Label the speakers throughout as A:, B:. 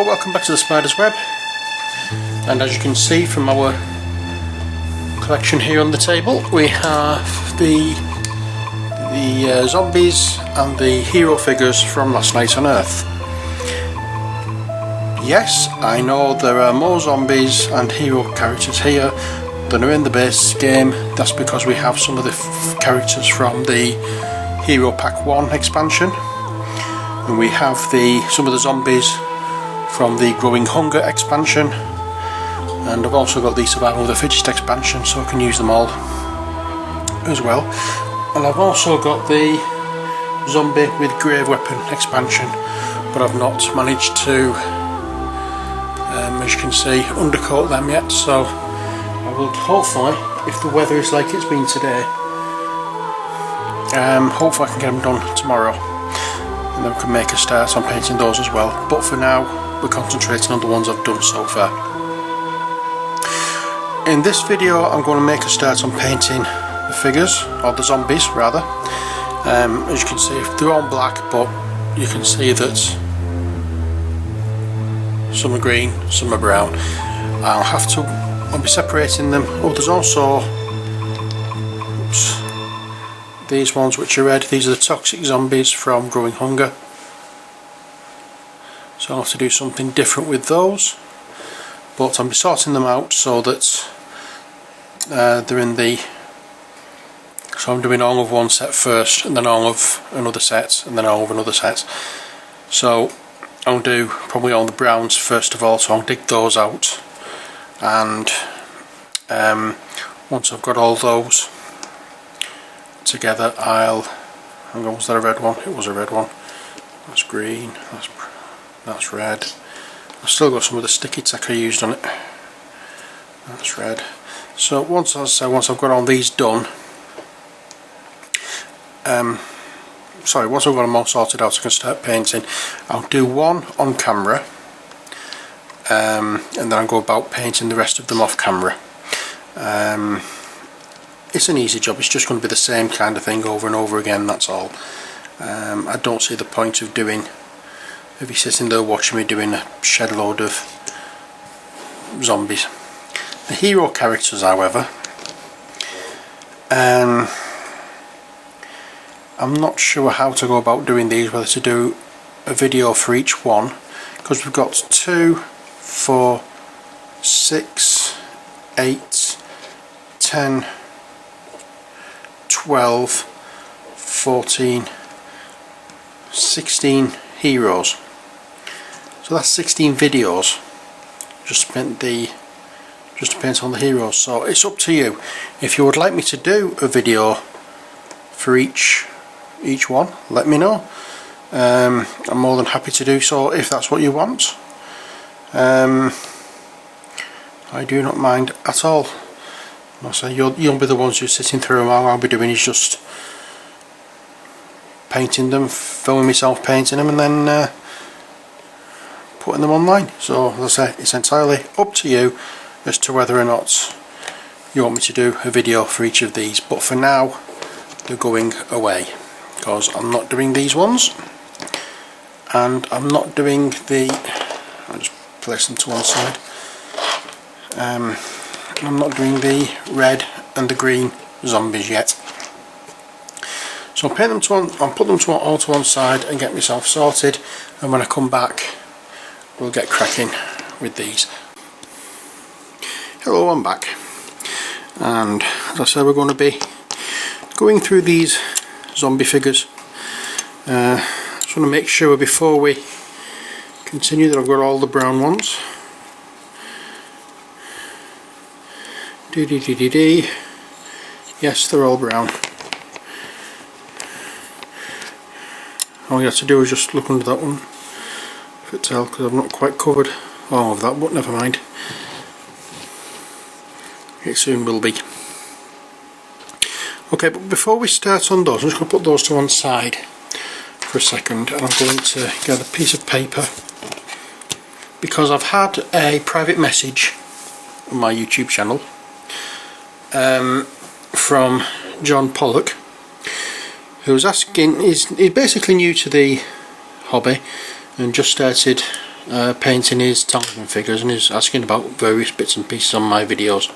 A: welcome back to the Spider's Web, and as you can see from our collection here on the table, we have the zombies and the hero figures from last night on Earth. Yes, I know there are more zombies and hero characters here than are in the base game. That's because we have some of the characters from the Hero Pack 1 expansion, and we have some of the zombies from the Growing Hunger expansion, and I've also got the Survival of the Fittest expansion, so I can use them all as well. And I've also got the Zombie with Grave Weapon expansion, but I've not managed to, as you can see, undercoat them yet, so I will hopefully, if the weather is like it's been today, hopefully I can get them done tomorrow, and then we can make a start on painting those as well. But for now, we're concentrating on the ones I've done so far. In this video I'm going to make a start on painting the figures, or the zombies rather. As you can see, they're all black, but you can see that some are green, some are brown. I'll be separating them. Oh, there's also these ones which are red. These are the toxic zombies from Growing Hunger, so I'll have to do something different with those, but I'll be sorting them out so that they're in the, so I'm doing all of one set first, and then all of another set, and then all of another set. So I'll do probably all the browns first of all, so I'll dig those out, and once I've got all those together, hang on, was that a red one? It was a red one. That's green, that's red. I've still got some of the sticky tack I used on it. That's red. So once I've got all these done, once I've got them all sorted out, I can start painting. I'll do one on camera, and then I'll go about painting the rest of them off camera. It's an easy job. It's just going to be the same kind of thing over and over again, that's all. I don't see the point of you sitting there watching me doing a shed load of zombies. The hero characters, however, I'm not sure how to go about doing these, whether to do a video for each one, because we've got 2, 4, 6, 8, 10, 12, 14, 16 heroes. So that's 16 videos just to paint on the heroes. So it's up to you. If you would like me to do a video for each one, let me know. I'm more than happy to do so if that's what you want. I do not mind at all. I'll say you'll be the ones who're sitting through them. All I'll be doing is just painting them, filming myself painting them, and then putting them online. So as I say, it's entirely up to you as to whether or not you want me to do a video for each of these, but for now they're going away, because I'm not doing these ones, and I'm not doing I'll just place them to one side. I'm not doing the red and the green zombies yet. So I'll paint them I'll put them all to one side and get myself sorted, and when I come back we'll get cracking with these. Hello, I'm back, and as I said, we're going to be going through these zombie figures. Just want to make sure before we continue that I've got all the brown ones. Yes, they're all brown. All you have to do is just look under that one, if it tells, because I've not quite covered all of that, but never mind. It soon will be. Okay, but before we start on those, I'm just going to put those to one side for a second, and I'm going to get a piece of paper, because I've had a private message on my YouTube channel from John Pollock, who was asking, he's basically new to the hobby and just started painting his talisman figures, and he's asking about various bits and pieces on my videos.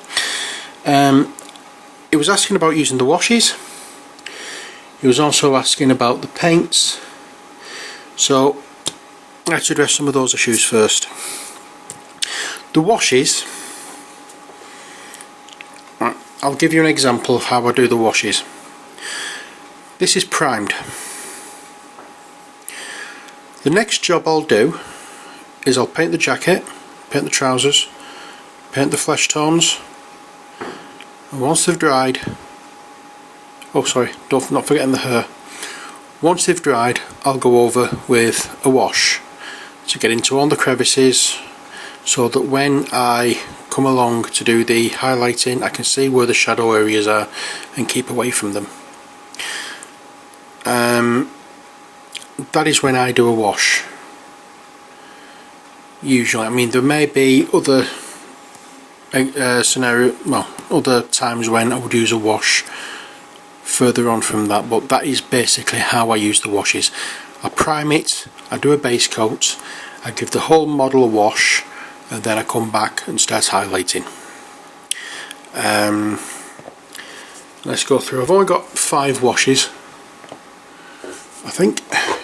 A: He was asking about using the washes. He was also asking about the paints. So let's address some of those issues first. The washes, I'll give you an example of how I do the washes. This is primed. The next job I'll do is I'll paint the jacket, paint the trousers, paint the flesh tones, and once they've dried, oh sorry, not forgetting the hair. Once they've dried, I'll go over with a wash to get into all the crevices, so that when I come along to do the highlighting, I can see where the shadow areas are and keep away from them. That is when I do a wash. Usually, I mean, there may be other other times when I would use a wash further on from that, but that is basically how I use the washes. I prime it, I do a base coat, I give the whole model a wash, and then I come back and start highlighting. Let's go through. I've only got 5 washes, I think.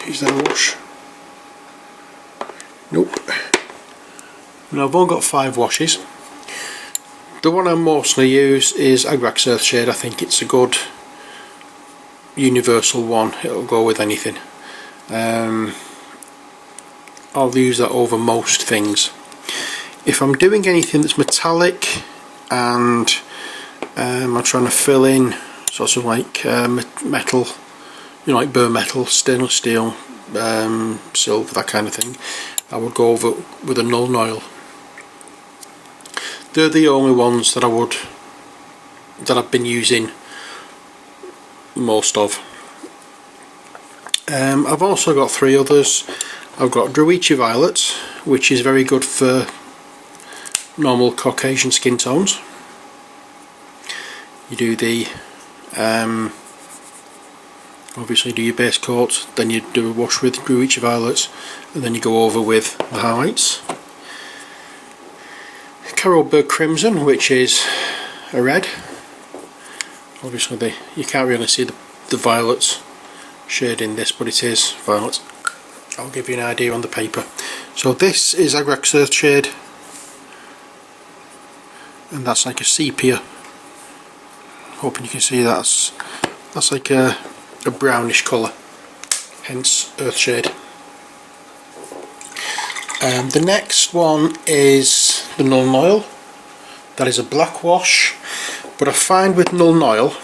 A: Is there a wash? Nope. No, I've only got 5 washes. The one I mostly use is Agrax Earthshed. I think it's a good universal one. It'll go with anything. I'll use that over most things. If I'm doing anything that's metallic and I'm trying to fill in sorts of like metal, you know, like bare metal, stainless steel, silver, that kind of thing, I would go over with a Nuln Oil. They're the only ones that I've been using most of. I've also got 3 others. I've got Druichi Violet, which is very good for normal Caucasian skin tones. You do the obviously do your base coat, then you do a wash with Druichi Violet, and then you go over with the highlights. Carrollburg Crimson, which is a red. Obviously you can't really see the violet shade in this, but it is violet. I'll give you an idea on the paper. So this is Agrax Earthshed, and that's like a sepia. Hoping you can see that's like a brownish colour, hence Earthshed. The next one is the Nuln Oil. That is a black wash, but I find with Nuln Oil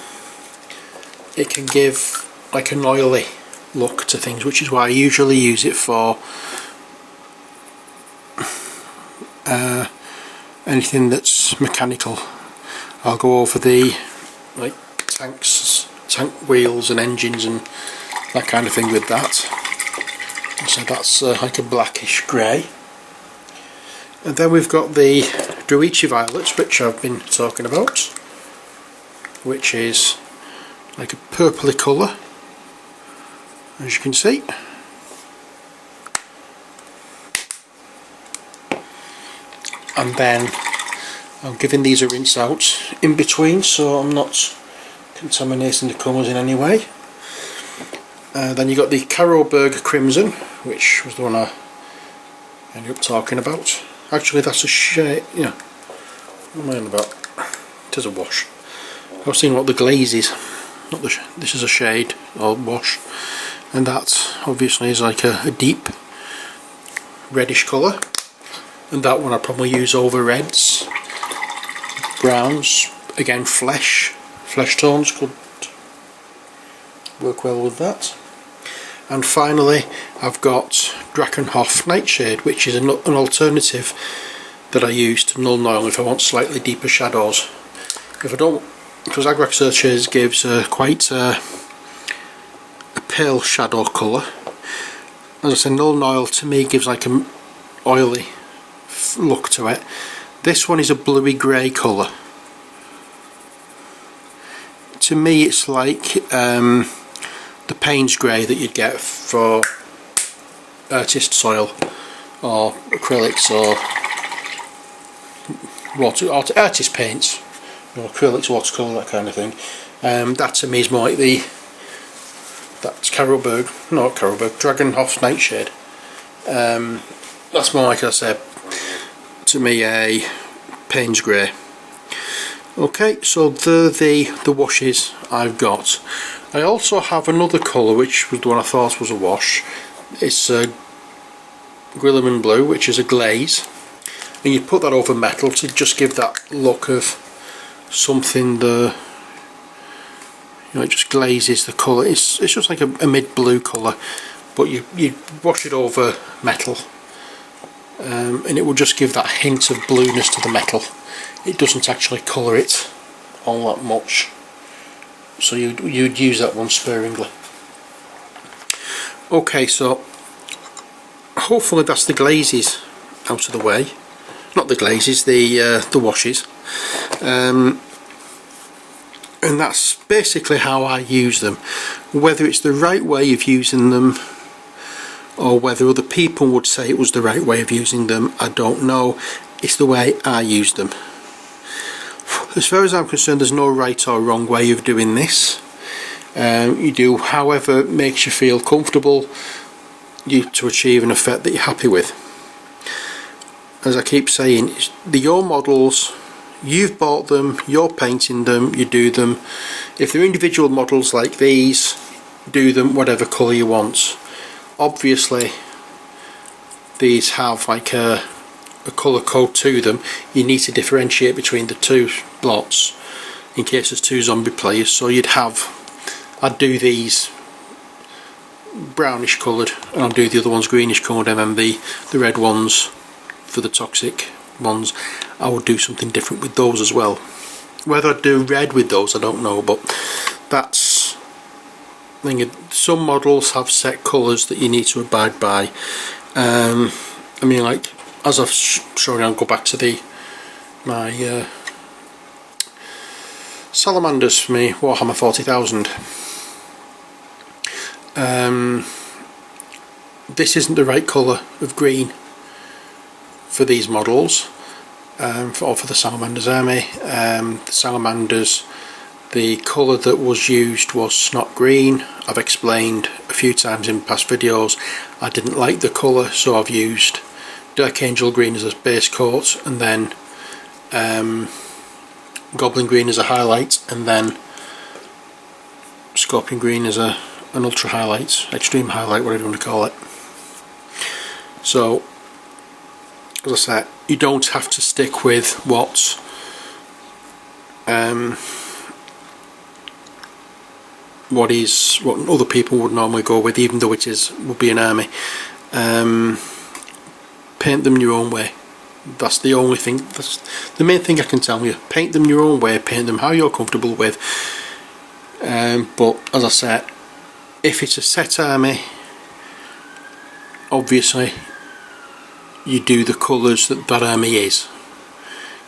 A: it can give like an oily look to things, which is why I usually use it for anything that's mechanical. I'll go over the like tank wheels and engines and that kind of thing with that. So that's like a blackish grey. And then we've got the Druichi Violets, which I've been talking about, which is like a purpley colour, as you can see. And then I'm giving these a rinse out in between, so I'm not contaminating the colours in any way. Then you got the Carrollburg Crimson, which was the one I ended up talking about. Actually, that's a shade. Yeah, what am I on about? It is a wash. I was seeing what the glaze is. Not the. This is a shade or wash, and that obviously is like a deep reddish colour. And that one I probably use over reds, browns. Again, flesh tones could work well with that. And finally, I've got Drakenhof Nightshade, which is an alternative that I use to Nuln Oil if I want slightly deeper shadows. If I don't, because Agrax Earthshed gives quite a pale shadow colour. As I said, Nuln Oil to me gives like an oily look to it. This one is a bluey grey colour. To me, it's like the Payne's grey that you'd get for artist soil. or acrylics or artist paints, you know, acrylics, watercolour, that kind of thing. That to me is more like that's Dragonhoff's Nightshade. That's more like I said, to me, a Payne's Grey. Okay, so the washes I've got. I also have another colour which was the one I thought was a wash. It's Grillerman Blue, which is a glaze, and you put that over metal to just give that look of something you know, it just glazes the colour. It's just like a mid blue colour, but you wash it over metal, and it will just give that hint of blueness to the metal. It doesn't actually colour it all that much, so you'd use that one sparingly. Okay, so hopefully that's the glazes out of the way. Not the glazes, the washes. And that's basically how I use them. Whether it's the right way of using them or whether other people would say it was the right way of using them, I don't know. It's the way I use them. As far as I'm concerned, there's no right or wrong way of doing this. You do however makes you feel comfortable to achieve an effect that you're happy with. As I keep saying, your models, you've bought them, you're painting them, you do them. If they're individual models like these, do them whatever colour you want. Obviously these have like a colour code to them. You need to differentiate between the two lots in case there's two zombie players, so I'd do these brownish coloured and I'd do the other ones greenish coloured, and then the red ones for the toxic ones, I would do something different with those as well. Whether I'd do red with those, I don't know, but that's the thing. Some models have set colours that you need to abide by. I mean, like as I've shown you, I'll go back to my salamanders for me Warhammer 40,000. This isn't the right colour of green for these models, for the Salamanders army. The Salamanders, the colour that was used was snot green. I've explained a few times in past videos I didn't like the colour, so I've used Dark Angel green as a base coat, and then Goblin green as a highlight, and then Scorpion green as an ultra highlight, extreme highlight, whatever you want to call it. So as I said, you don't have to stick with what other people would normally go with, even though would be an army. Paint them your own way. That's the only thing. That's the main thing I can tell you. Paint them your own way. Paint them how you're comfortable with. But as I said, if it's a set army, obviously you do the colours that army is.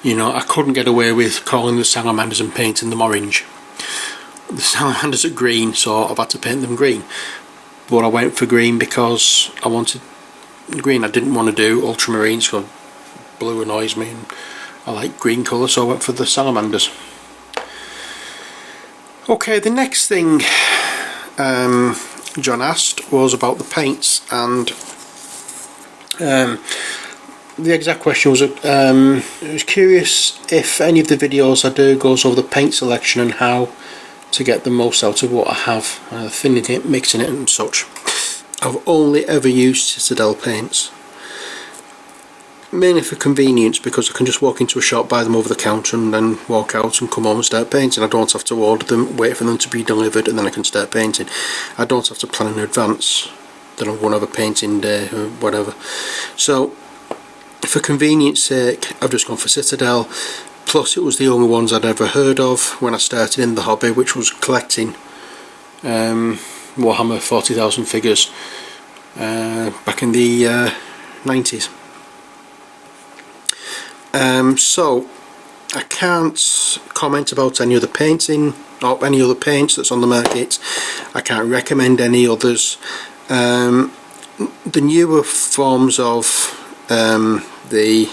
A: You know, I couldn't get away with calling the salamanders and painting them orange. The salamanders are green, so I've had to paint them green. But I went for green because I wanted green. I didn't want to do ultramarines because blue annoys me and I like green colour, so I went for the salamanders. Okay, the next thing John asked was about the paints, and the exact question was, I was curious if any of the videos I do goes over the paint selection and how to get the most out of what I have, thinning it, mixing it and such. I've only ever used Citadel paints, mainly for convenience, because I can just walk into a shop, buy them over the counter and then walk out and come home and start painting. I don't have to order them, wait for them to be delivered and then I can start painting. I don't have to plan in advance that I'm going to have a painting day or whatever. So for convenience sake, I've just gone for Citadel. Plus it was the only ones I'd ever heard of when I started in the hobby, which was collecting Warhammer 40,000 figures back in the 90s. So I can't comment about any other painting or any other paints that's on the market. I can't recommend any others. The newer forms of the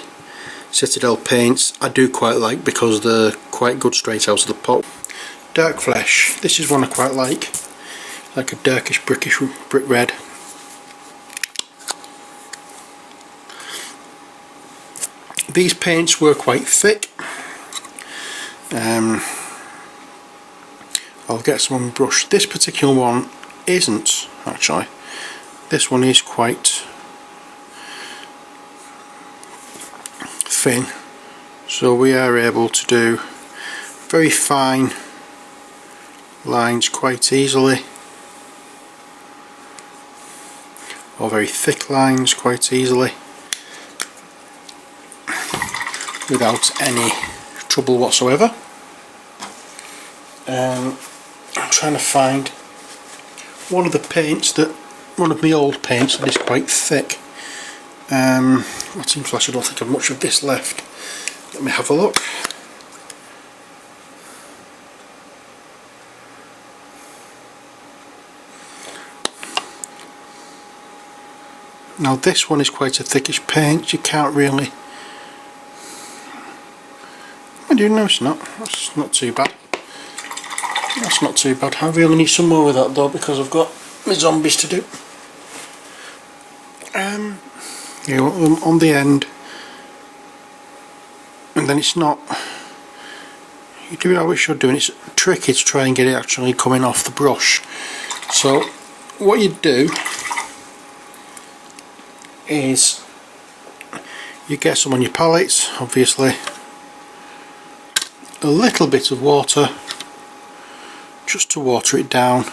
A: Citadel paints I do quite like because they're quite good straight out of the pot. Dark Flesh, this is one I quite like a darkish brick red. These paints were quite thick. I'll get some on brush. This particular one isn't actually. This one is quite thin, so we are able to do very fine lines quite easily, or very thick lines quite easily without any trouble whatsoever. I'm trying to find one of my old paints that is quite thick. It seems like I don't think I have much of this left. Let me have a look. Now this one is quite a thickish paint. You can't really... I do know it's not. That's not too bad. That's not too bad. I really need some more of that though because I've got my zombies to do. You know, on the end, and then it's not. You do it how it should do, and it's tricky to try and get it actually coming off the brush. So what you do is you get some on your palettes, obviously, a little bit of water just to water it down,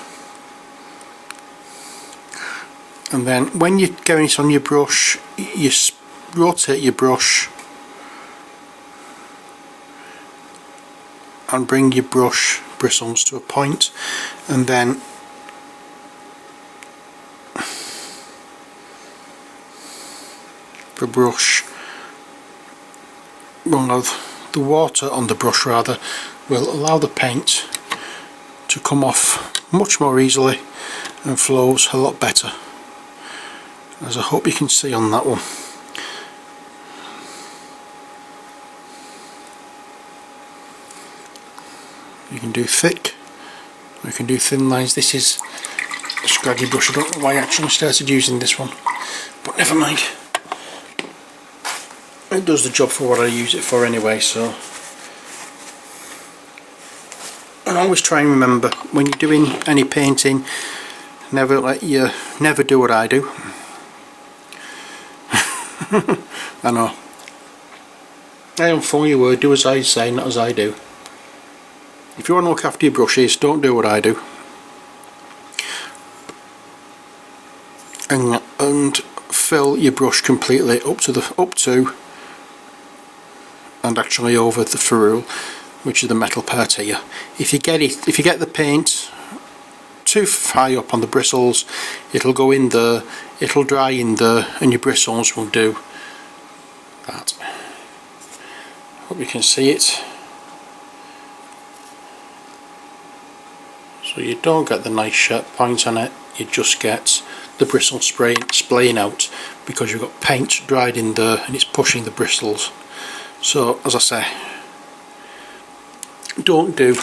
A: and then when you're getting it on your brush, you rotate your brush and bring your brush bristles to a point, and then the brush, the water on the brush rather, will allow the paint to come off much more easily and flows a lot better, as I hope you can see on that one. You can do thick, or you can do thin lines. This is a scraggy brush. I don't know why I actually started using this one, but never mind. It does the job for what I use it for anyway, so. And always try and remember, when you're doing any painting, never do what I do. I know. I don't follow your word, do as I say, not as I do. If you want to look after your brushes, don't do what I do. And fill your brush completely up to and actually over the ferrule, which is the metal part here. If you get the paint too high up on the bristles, it'll go in there, it'll dry in there, and your bristles will do that. Hope you can see it. So you don't get the nice sharp point on it, you just get the bristle splaying out because you've got paint dried in there and it's pushing the bristles. So as I say, don't do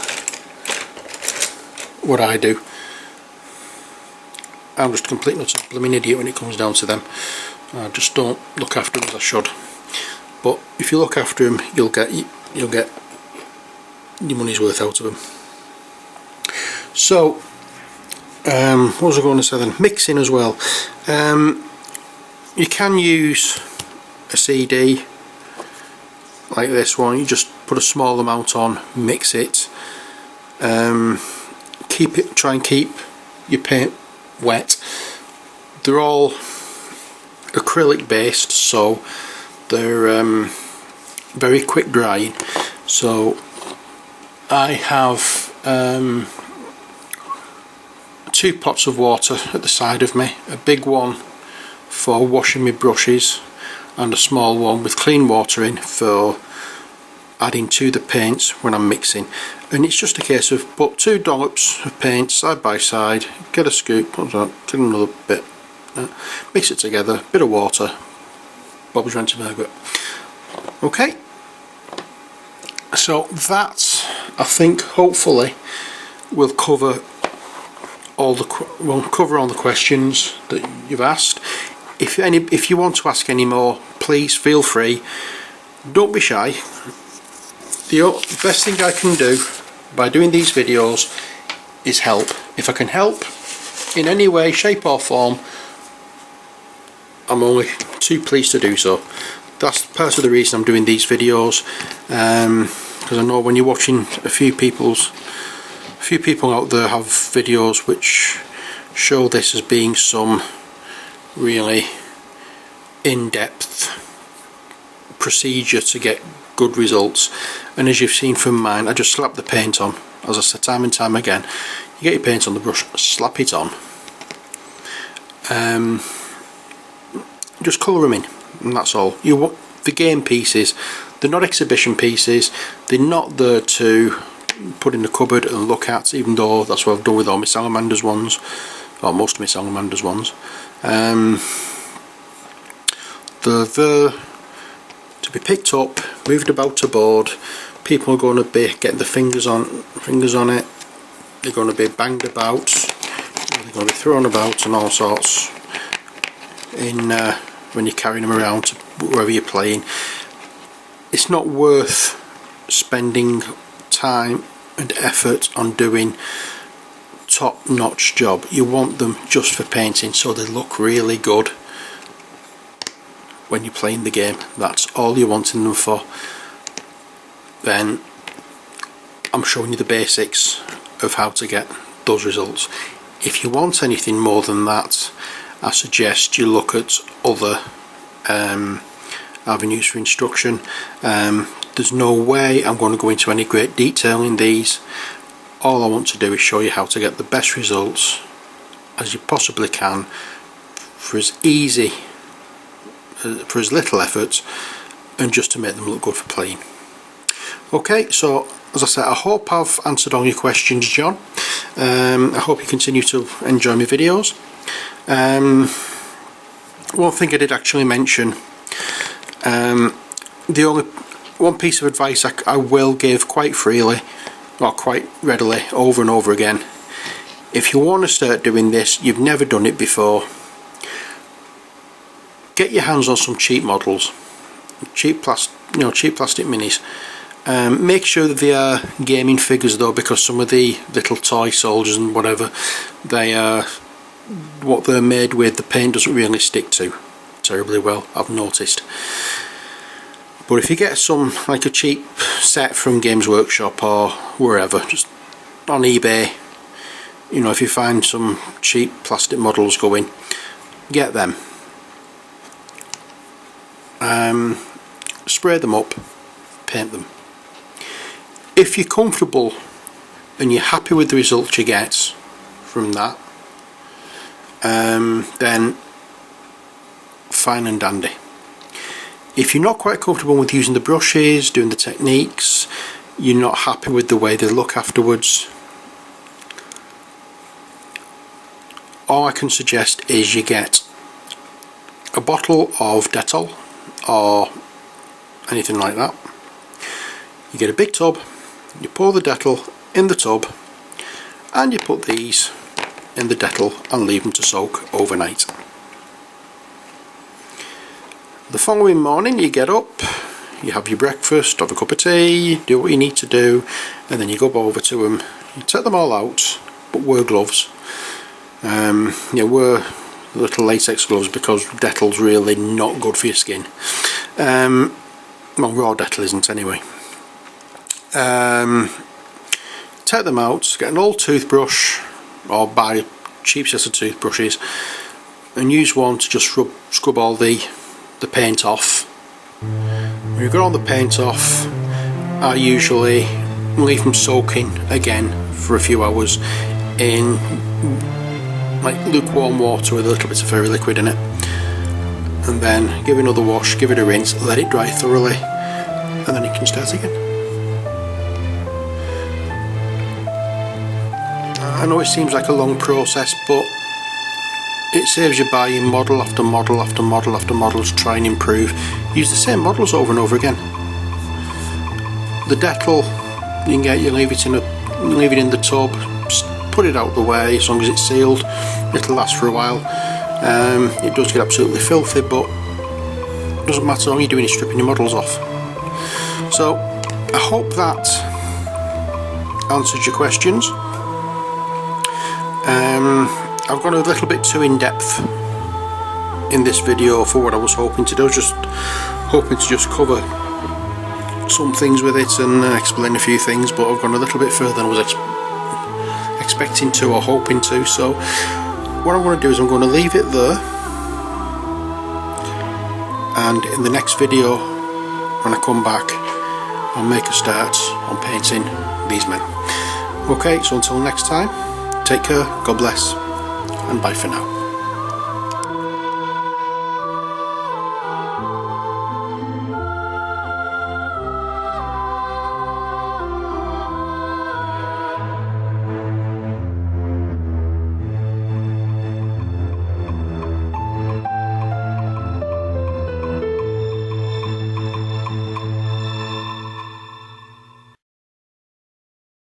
A: what I do. I'm just a complete nutter blooming idiot when it comes down to them. I just don't look after them as I should. But if you look after them, you'll get your money's worth out of them. So, what was I going to say then? Mixing as well. You can use a CD like this one. You just put a small amount on, mix it. Try and keep your paint wet. They're all acrylic based, so they're very quick drying. So I have 2 pots of water at the side of me, a big one for washing my brushes and a small one with clean water in for adding to the paints when I'm mixing. And it's just a case of put 2 dollops of paint side by side, get a scoop, get another bit, mix it together, bit of water, Bob's Rented Burger. Okay, so that, I think, hopefully will cover all the questions that you've asked. If you want to ask any more, please feel free. Don't be shy. The best thing I can do by doing these videos is help. If I can help in any way, shape or form, I'm only too pleased to do so. That's part of the reason I'm doing these videos, because I know when you're watching a few people out there have videos which show this as being some really in-depth procedure to get good results, and as you've seen from mine, I just slap the paint on. As I said time and time again, you get your paint on the brush, slap it on, just colour them in, and that's all. The game pieces, they're not exhibition pieces, they're not there to put in the cupboard and look at, even though that's what I've done with all my Salamanders ones, or most of my Salamanders ones. They're there to be picked up, moved about a board. People are going to be getting their fingers on it, they're going to be banged about, they're going to be thrown about and all sorts when you're carrying them around to wherever you're playing. It's not worth spending time and effort on doing top-notch job. You want them just for painting, so they look really good when you're playing the game. That's all you're wanting them for. Then I'm showing you the basics of how to get those results. If you want anything more than that, I suggest you look at other avenues for instruction. There's no way I'm going to go into any great detail in these. All I want to do is show you how to get the best results as you possibly can for as little effort, and just to make them look good for playing. Okay, so as I said, I hope I've answered all your questions, John. I hope you continue to enjoy my videos. One thing I did actually mention, the only one piece of advice I will give quite freely, or quite readily, over and over again: if you want to start doing this, you've never done it before, get your hands on some cheap models, cheap plastic minis. Make sure that they are gaming figures though, because some of the little toy soldiers and whatever, what they're made with, the paint doesn't really stick to terribly well, I've noticed. But if you get some, like a cheap set from Games Workshop or wherever, just on eBay, you know, if you find some cheap plastic models going, get them. Spray them up, paint them. If you're comfortable and you're happy with the results you get from that, then fine and dandy. If you're not quite comfortable with using the brushes, doing the techniques, you're not happy with the way they look afterwards, all I can suggest is you get a bottle of Dettol or anything like that. You get a big tub, you pour the Dettol in the tub, and you put these in the Dettol and leave them to soak overnight. The following morning you get up, you have your breakfast, have a cup of tea, do what you need to do, and then you go over to them. You take them all out, but wear gloves. Wear little latex gloves, because Dettol's really not good for your skin. Well, raw Dettol isn't anyway. Take them out, get an old toothbrush, or buy a cheap set of toothbrushes, and use one to just scrub all the paint off. When you've got all the paint off, I usually leave them soaking again for a few hours in like lukewarm water with a little bit of fairy liquid in it, and then give it another wash, give it a rinse, let it dry thoroughly, and then you can start again. I know it seems like a long process, but it saves you buying model after model after model after model to try and improve. Use the same models over and over again. The decal, you can get, you leave it in the tub, just put it out the way. As long as it's sealed, it'll last for a while. It does get absolutely filthy, but it doesn't matter. All you're doing is stripping your models off. So I hope that answered your questions. I've gone a little bit too in depth in this video for what I was hoping to do. I was just hoping to just cover some things with it and explain a few things, but I've gone a little bit further than I was expecting to or hoping to. So what I'm going to do is I'm going to leave it there, and in the next video when I come back I'll make a start on painting these men. Okay, so until next time, take care, God bless, and bye for now.